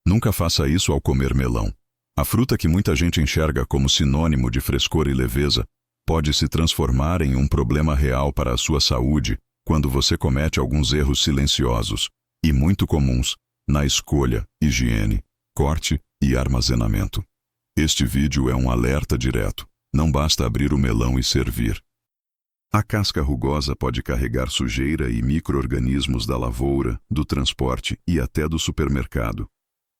Nunca faça isso ao comer melão. A fruta que muita gente enxerga como sinônimo de frescor e leveza pode se transformar em um problema real para a sua saúde quando você comete alguns erros silenciosos e muito comuns na escolha, higiene, corte e armazenamento. Este vídeo é um alerta direto. Não basta abrir o melão e servir. A casca rugosa pode carregar sujeira e micro-organismos da lavoura, do transporte e até do supermercado.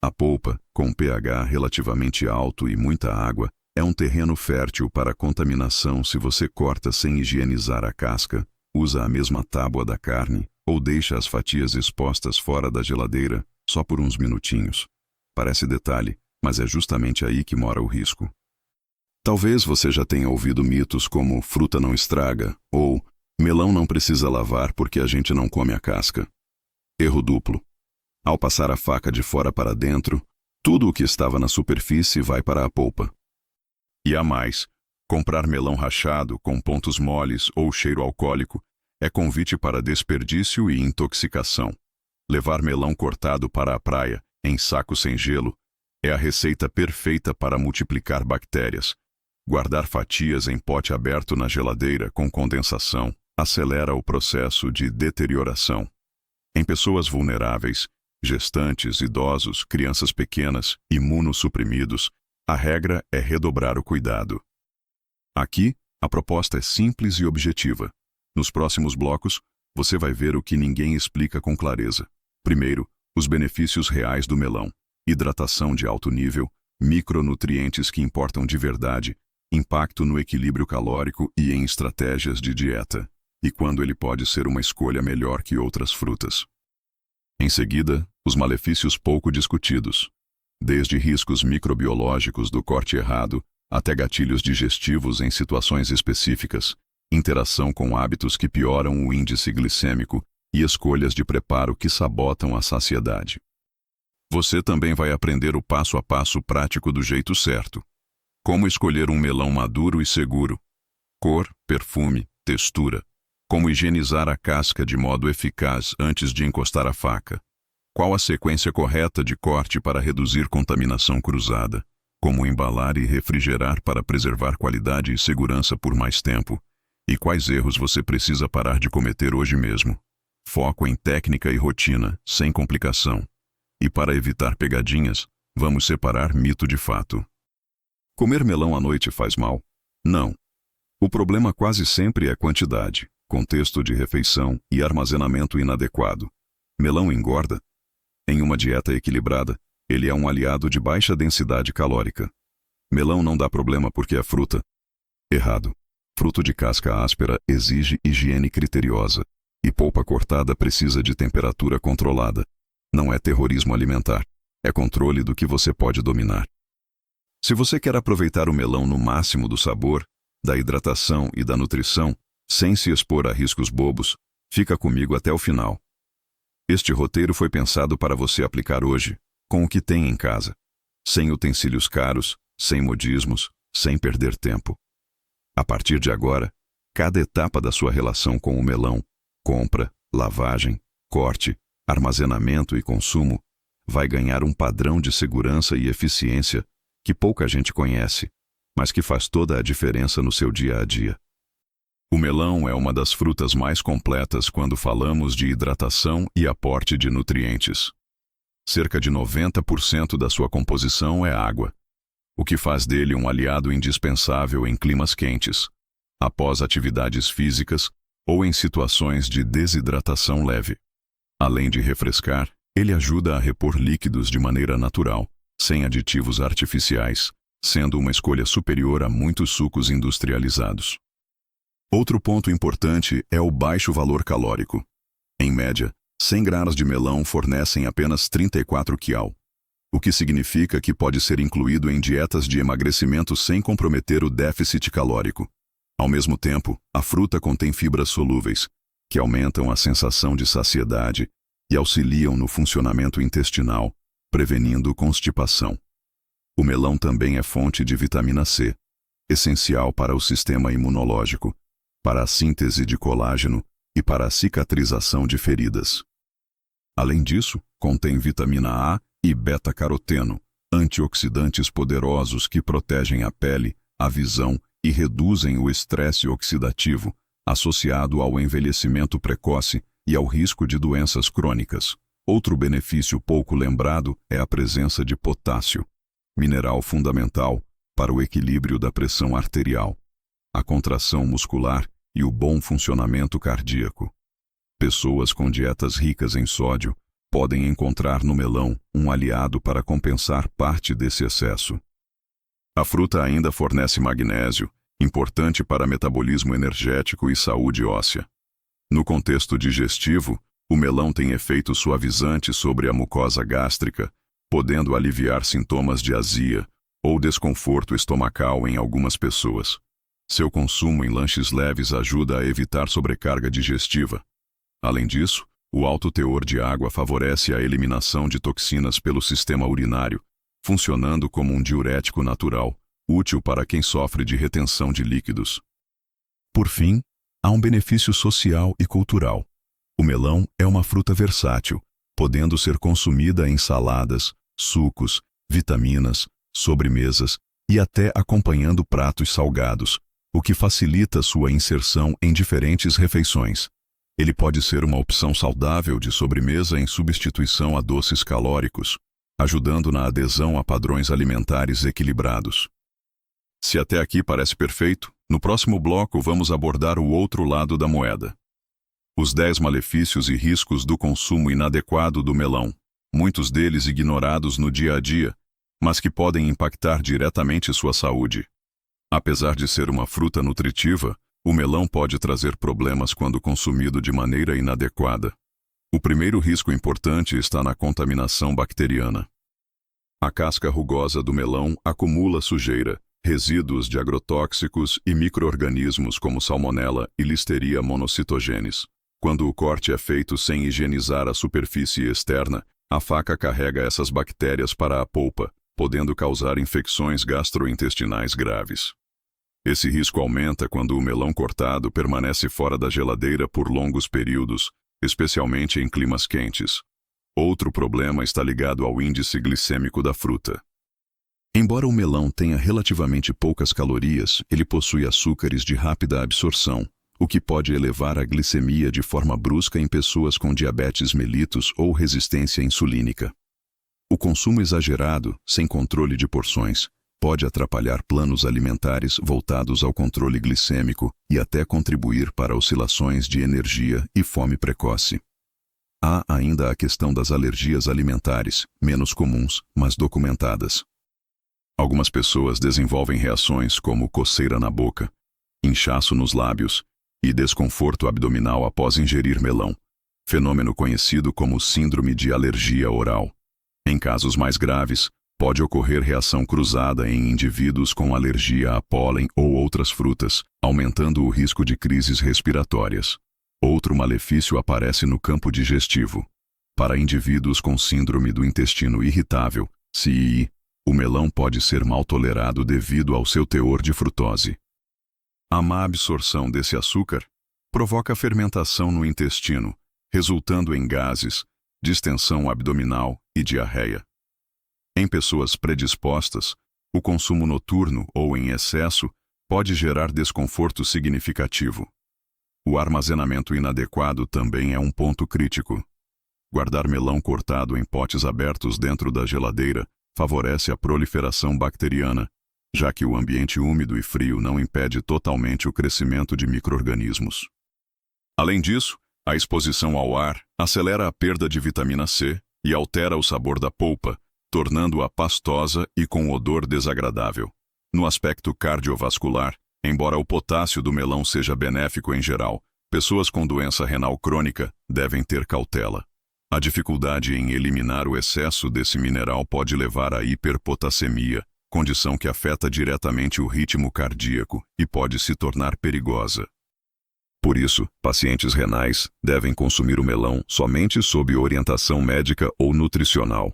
A polpa, com pH relativamente alto e muita água, é um terreno fértil para contaminação se você corta sem higienizar a casca, usa a mesma tábua da carne ou deixa as fatias expostas fora da geladeira só por uns minutinhos. Parece detalhe, mas é justamente aí que mora o risco. Talvez você já tenha ouvido mitos como fruta não estraga ou melão não precisa lavar porque a gente não come a casca. Erro duplo. Ao passar a faca de fora para dentro, tudo o que estava na superfície vai para a polpa. E há mais. Comprar melão rachado com pontos moles ou cheiro alcoólico é convite para desperdício e intoxicação. Levar melão cortado para a praia, em saco sem gelo, é a receita perfeita para multiplicar bactérias. Guardar fatias em pote aberto na geladeira com condensação acelera o processo de deterioração. Em pessoas vulneráveis, gestantes, idosos, crianças pequenas, imunossuprimidos, a regra é redobrar o cuidado. Aqui, a proposta é simples e objetiva. Nos próximos blocos, você vai ver o que ninguém explica com clareza. Primeiro, os benefícios reais do melão. Hidratação de alto nível, micronutrientes que importam de verdade, impacto no equilíbrio calórico e em estratégias de dieta, e quando ele pode ser uma escolha melhor que outras frutas. Em seguida, os malefícios pouco discutidos, desde riscos microbiológicos do corte errado até gatilhos digestivos em situações específicas, interação com hábitos que pioram o índice glicêmico e escolhas de preparo que sabotam a saciedade. Você também vai aprender o passo a passo prático do jeito certo. Como escolher um melão maduro e seguro. Cor, perfume, textura. Como higienizar a casca de modo eficaz antes de encostar a faca. Qual a sequência correta de corte para reduzir contaminação cruzada. Como embalar e refrigerar para preservar qualidade e segurança por mais tempo. E quais erros você precisa parar de cometer hoje mesmo. Foco em técnica e rotina, sem complicação. E para evitar pegadinhas, vamos separar mito de fato. Comer melão à noite faz mal? Não. O problema quase sempre é quantidade, contexto de refeição e armazenamento inadequado. Melão engorda? Em uma dieta equilibrada, ele é um aliado de baixa densidade calórica. Melão não dá problema porque é fruta? Errado. Fruto de casca áspera exige higiene criteriosa, e polpa cortada precisa de temperatura controlada. Não é terrorismo alimentar, é controle do que você pode dominar. Se você quer aproveitar o melão no máximo do sabor, da hidratação e da nutrição, sem se expor a riscos bobos, fica comigo até o final. Este roteiro foi pensado para você aplicar hoje, com o que tem em casa, sem utensílios caros, sem modismos, sem perder tempo. A partir de agora, cada etapa da sua relação com o melão, compra, lavagem, corte, armazenamento e consumo, vai ganhar um padrão de segurança e eficiência que pouca gente conhece, mas que faz toda a diferença no seu dia a dia. O melão é uma das frutas mais completas quando falamos de hidratação e aporte de nutrientes. Cerca de 90% da sua composição é água, o que faz dele um aliado indispensável em climas quentes, após atividades físicas ou em situações de desidratação leve. Além de refrescar, ele ajuda a repor líquidos de maneira natural, sem aditivos artificiais, sendo uma escolha superior a muitos sucos industrializados. Outro ponto importante é o baixo valor calórico. Em média, 100 gramas de melão fornecem apenas 34 cal, o que significa que pode ser incluído em dietas de emagrecimento sem comprometer o déficit calórico. Ao mesmo tempo, a fruta contém fibras solúveis, que aumentam a sensação de saciedade e auxiliam no funcionamento intestinal, prevenindo constipação. O melão também é fonte de vitamina C, essencial para o sistema imunológico, para a síntese de colágeno e para a cicatrização de feridas. Além disso, contém vitamina A e beta-caroteno, antioxidantes poderosos que protegem a pele, a visão e reduzem o estresse oxidativo, associado ao envelhecimento precoce e ao risco de doenças crônicas. Outro benefício pouco lembrado é a presença de potássio, mineral fundamental para o equilíbrio da pressão arterial, a contração muscular e o bom funcionamento cardíaco. Pessoas com dietas ricas em sódio podem encontrar no melão um aliado para compensar parte desse excesso. A fruta ainda fornece magnésio, importante para metabolismo energético e saúde óssea. No contexto digestivo, o melão tem efeito suavizante sobre a mucosa gástrica, podendo aliviar sintomas de azia ou desconforto estomacal em algumas pessoas. Seu consumo em lanches leves ajuda a evitar sobrecarga digestiva. Além disso, o alto teor de água favorece a eliminação de toxinas pelo sistema urinário, funcionando como um diurético natural, útil para quem sofre de retenção de líquidos. Por fim, há um benefício social e cultural. O melão é uma fruta versátil, podendo ser consumida em saladas, sucos, vitaminas, sobremesas e até acompanhando pratos salgados, o que facilita sua inserção em diferentes refeições. Ele pode ser uma opção saudável de sobremesa em substituição a doces calóricos, ajudando na adesão a padrões alimentares equilibrados. Se até aqui parece perfeito, no próximo bloco vamos abordar o outro lado da moeda. Os 10 malefícios e riscos do consumo inadequado do melão, muitos deles ignorados no dia a dia, mas que podem impactar diretamente sua saúde. Apesar de ser uma fruta nutritiva, o melão pode trazer problemas quando consumido de maneira inadequada. O primeiro risco importante está na contaminação bacteriana. A casca rugosa do melão acumula sujeira, resíduos de agrotóxicos e micro-organismos como salmonela e listeria monocytogenes. Quando o corte é feito sem higienizar a superfície externa, a faca carrega essas bactérias para a polpa, podendo causar infecções gastrointestinais graves. Esse risco aumenta quando o melão cortado permanece fora da geladeira por longos períodos, especialmente em climas quentes. Outro problema está ligado ao índice glicêmico da fruta. Embora o melão tenha relativamente poucas calorias, ele possui açúcares de rápida absorção, o que pode elevar a glicemia de forma brusca em pessoas com diabetes mellitus ou resistência insulínica. O consumo exagerado, sem controle de porções, pode atrapalhar planos alimentares voltados ao controle glicêmico e até contribuir para oscilações de energia e fome precoce. Há ainda a questão das alergias alimentares, menos comuns, mas documentadas. Algumas pessoas desenvolvem reações como coceira na boca, inchaço nos lábios e desconforto abdominal após ingerir melão, fenômeno conhecido como síndrome de alergia oral. Em casos mais graves, pode ocorrer reação cruzada em indivíduos com alergia a pólen ou outras frutas, aumentando o risco de crises respiratórias. Outro malefício aparece no campo digestivo. Para indivíduos com síndrome do intestino irritável, CII, o melão pode ser mal tolerado devido ao seu teor de frutose. A má absorção desse açúcar provoca fermentação no intestino, resultando em gases, distensão abdominal e diarreia. Em pessoas predispostas, o consumo noturno ou em excesso pode gerar desconforto significativo. O armazenamento inadequado também é um ponto crítico. Guardar melão cortado em potes abertos dentro da geladeira favorece a proliferação bacteriana, já que o ambiente úmido e frio não impede totalmente o crescimento de micro-organismos. Além disso, a exposição ao ar acelera a perda de vitamina C e altera o sabor da polpa, tornando-a pastosa e com odor desagradável. No aspecto cardiovascular, embora o potássio do melão seja benéfico em geral, pessoas com doença renal crônica devem ter cautela. A dificuldade em eliminar o excesso desse mineral pode levar à hiperpotassemia, condição que afeta diretamente o ritmo cardíaco e pode se tornar perigosa. Por isso, pacientes renais devem consumir o melão somente sob orientação médica ou nutricional.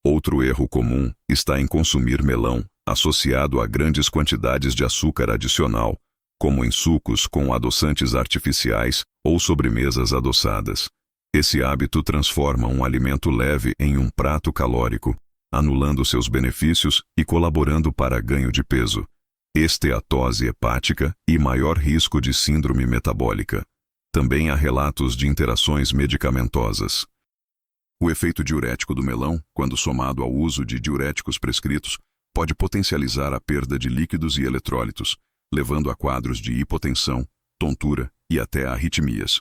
Outro erro comum está em consumir melão associado a grandes quantidades de açúcar adicional, como em sucos com adoçantes artificiais ou sobremesas adoçadas. Esse hábito transforma um alimento leve em um prato calórico, anulando seus benefícios e colaborando para ganho de peso, esteatose hepática e maior risco de síndrome metabólica. Também há relatos de interações medicamentosas. O efeito diurético do melão, quando somado ao uso de diuréticos prescritos, pode potencializar a perda de líquidos e eletrólitos, levando a quadros de hipotensão, tontura e até arritmias.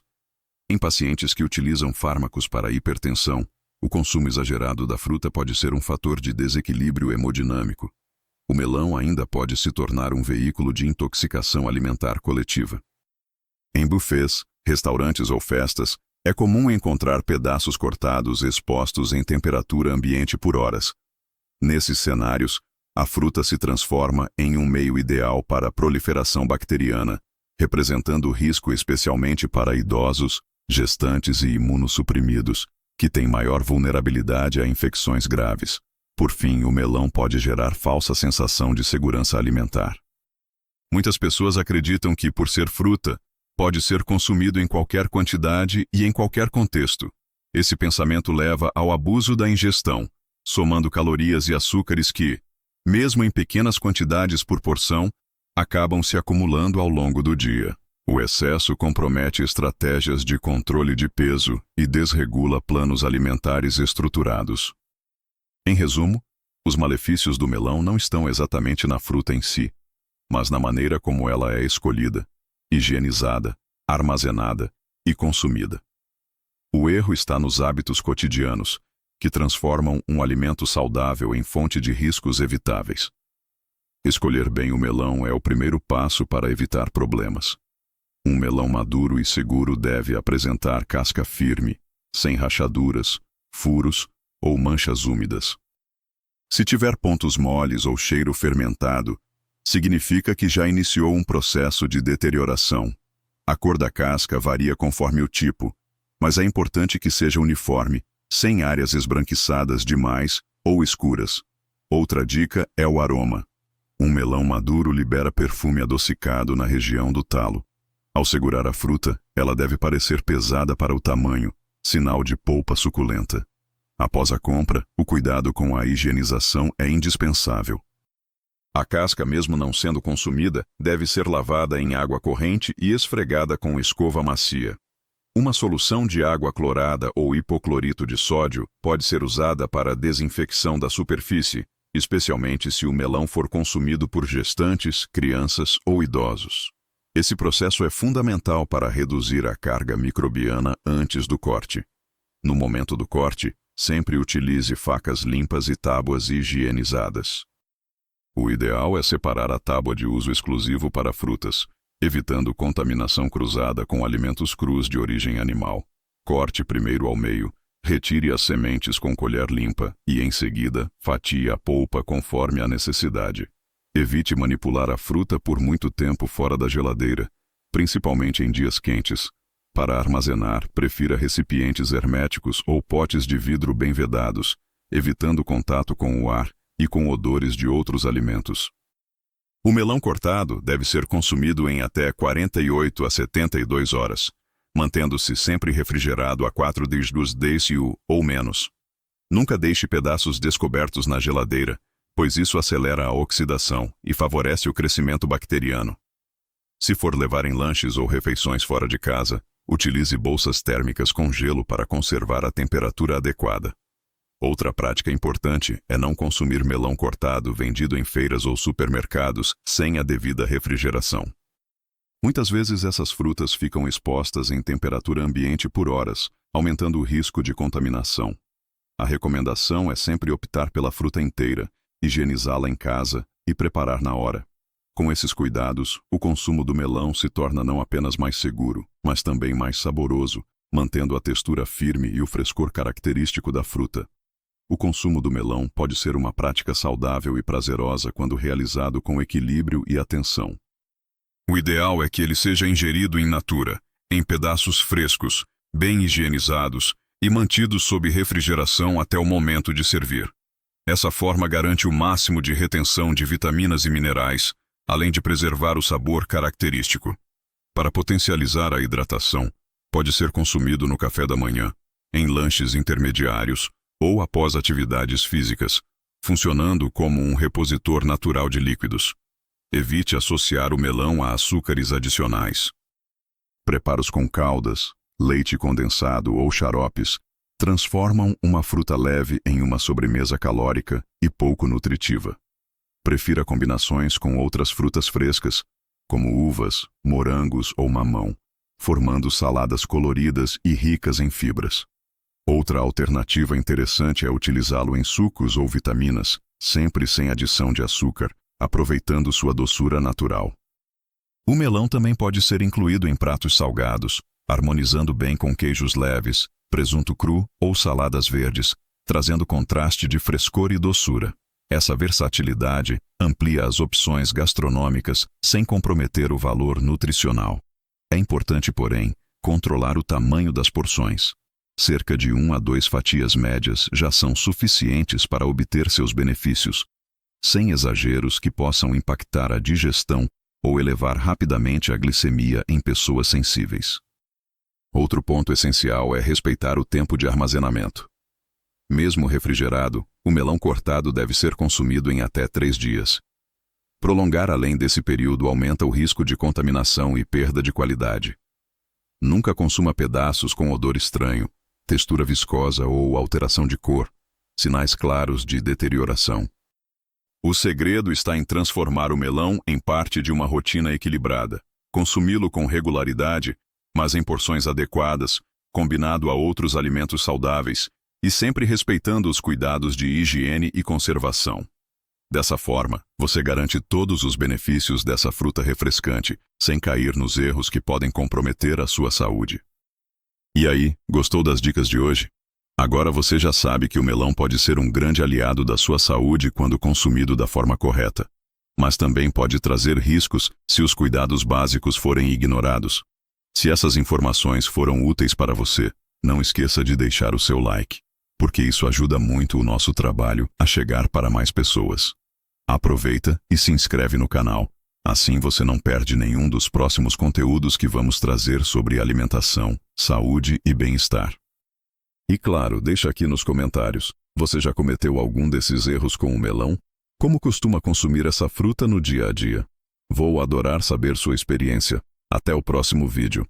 Em pacientes que utilizam fármacos para hipertensão, o consumo exagerado da fruta pode ser um fator de desequilíbrio hemodinâmico. O melão ainda pode se tornar um veículo de intoxicação alimentar coletiva. Em buffets, restaurantes ou festas, é comum encontrar pedaços cortados expostos em temperatura ambiente por horas. Nesses cenários, a fruta se transforma em um meio ideal para a proliferação bacteriana, representando risco especialmente para idosos, gestantes e imunossuprimidos, que têm maior vulnerabilidade a infecções graves. Por fim, o melão pode gerar falsa sensação de segurança alimentar. Muitas pessoas acreditam que, por ser fruta, pode ser consumido em qualquer quantidade e em qualquer contexto. Esse pensamento leva ao abuso da ingestão, somando calorias e açúcares que, mesmo em pequenas quantidades por porção, acabam se acumulando ao longo do dia. O excesso compromete estratégias de controle de peso e desregula planos alimentares estruturados. Em resumo, os malefícios do melão não estão exatamente na fruta em si, mas na maneira como ela é escolhida, higienizada, armazenada e consumida. O erro está nos hábitos cotidianos, que transformam um alimento saudável em fonte de riscos evitáveis. Escolher bem o melão é o primeiro passo para evitar problemas. Um melão maduro e seguro deve apresentar casca firme, sem rachaduras, furos ou manchas úmidas. Se tiver pontos moles ou cheiro fermentado, significa que já iniciou um processo de deterioração. A cor da casca varia conforme o tipo, mas é importante que seja uniforme, sem áreas esbranquiçadas demais ou escuras. Outra dica é o aroma. Um melão maduro libera perfume adocicado na região do talo. Ao segurar a fruta, ela deve parecer pesada para o tamanho, sinal de polpa suculenta. Após a compra, o cuidado com a higienização é indispensável. A casca, mesmo não sendo consumida, deve ser lavada em água corrente e esfregada com escova macia. Uma solução de água clorada ou hipoclorito de sódio pode ser usada para a desinfecção da superfície, especialmente se o melão for consumido por gestantes, crianças ou idosos. Esse processo é fundamental para reduzir a carga microbiana antes do corte. No momento do corte, sempre utilize facas limpas e tábuas higienizadas. O ideal é separar a tábua de uso exclusivo para frutas, evitando contaminação cruzada com alimentos crus de origem animal. Corte primeiro ao meio, retire as sementes com colher limpa e, em seguida, fatie a polpa conforme a necessidade. Evite manipular a fruta por muito tempo fora da geladeira, principalmente em dias quentes. Para armazenar, prefira recipientes herméticos ou potes de vidro bem vedados, evitando contato com o ar e com odores de outros alimentos. O melão cortado deve ser consumido em até 48 a 72 horas, mantendo-se sempre refrigerado a 4 °C ou menos. Nunca deixe pedaços descobertos na geladeira, pois isso acelera a oxidação e favorece o crescimento bacteriano. Se for levar em lanches ou refeições fora de casa, utilize bolsas térmicas com gelo para conservar a temperatura adequada. Outra prática importante é não consumir melão cortado vendido em feiras ou supermercados sem a devida refrigeração. Muitas vezes essas frutas ficam expostas em temperatura ambiente por horas, aumentando o risco de contaminação. A recomendação é sempre optar pela fruta inteira, higienizá-la em casa e preparar na hora. Com esses cuidados, o consumo do melão se torna não apenas mais seguro, mas também mais saboroso, mantendo a textura firme e o frescor característico da fruta. O consumo do melão pode ser uma prática saudável e prazerosa quando realizado com equilíbrio e atenção. O ideal é que ele seja ingerido in natura, em pedaços frescos, bem higienizados e mantidos sob refrigeração até o momento de servir. Essa forma garante o máximo de retenção de vitaminas e minerais, além de preservar o sabor característico. Para potencializar a hidratação, pode ser consumido no café da manhã, em lanches intermediários ou após atividades físicas, funcionando como um repositor natural de líquidos. Evite associar o melão a açúcares adicionais. Preparos com caldas, leite condensado ou xaropes transformam uma fruta leve em uma sobremesa calórica e pouco nutritiva. Prefira combinações com outras frutas frescas, como uvas, morangos ou mamão, formando saladas coloridas e ricas em fibras. Outra alternativa interessante é utilizá-lo em sucos ou vitaminas, sempre sem adição de açúcar, aproveitando sua doçura natural. O melão também pode ser incluído em pratos salgados, harmonizando bem com queijos leves, presunto cru ou saladas verdes, trazendo contraste de frescor e doçura. Essa versatilidade amplia as opções gastronômicas sem comprometer o valor nutricional. É importante, porém, controlar o tamanho das porções. Cerca de 1 a 2 fatias médias já são suficientes para obter seus benefícios, sem exageros que possam impactar a digestão ou elevar rapidamente a glicemia em pessoas sensíveis. Outro ponto essencial é respeitar o tempo de armazenamento. Mesmo refrigerado, o melão cortado deve ser consumido em até 3 dias. Prolongar além desse período aumenta o risco de contaminação e perda de qualidade. Nunca consuma pedaços com odor estranho, textura viscosa ou alteração de cor, sinais claros de deterioração. O segredo está em transformar o melão em parte de uma rotina equilibrada, consumi-lo com regularidade, mas em porções adequadas, combinado a outros alimentos saudáveis e sempre respeitando os cuidados de higiene e conservação. Dessa forma, você garante todos os benefícios dessa fruta refrescante, sem cair nos erros que podem comprometer a sua saúde. E aí, gostou das dicas de hoje? Agora você já sabe que o melão pode ser um grande aliado da sua saúde quando consumido da forma correta, mas também pode trazer riscos se os cuidados básicos forem ignorados. Se essas informações foram úteis para você, não esqueça de deixar o seu like, porque isso ajuda muito o nosso trabalho a chegar para mais pessoas. Aproveita e se inscreve no canal, assim você não perde nenhum dos próximos conteúdos que vamos trazer sobre alimentação, saúde e bem-estar. E claro, deixa aqui nos comentários, você já cometeu algum desses erros com o melão? Como costuma consumir essa fruta no dia a dia? Vou adorar saber sua experiência. Até o próximo vídeo.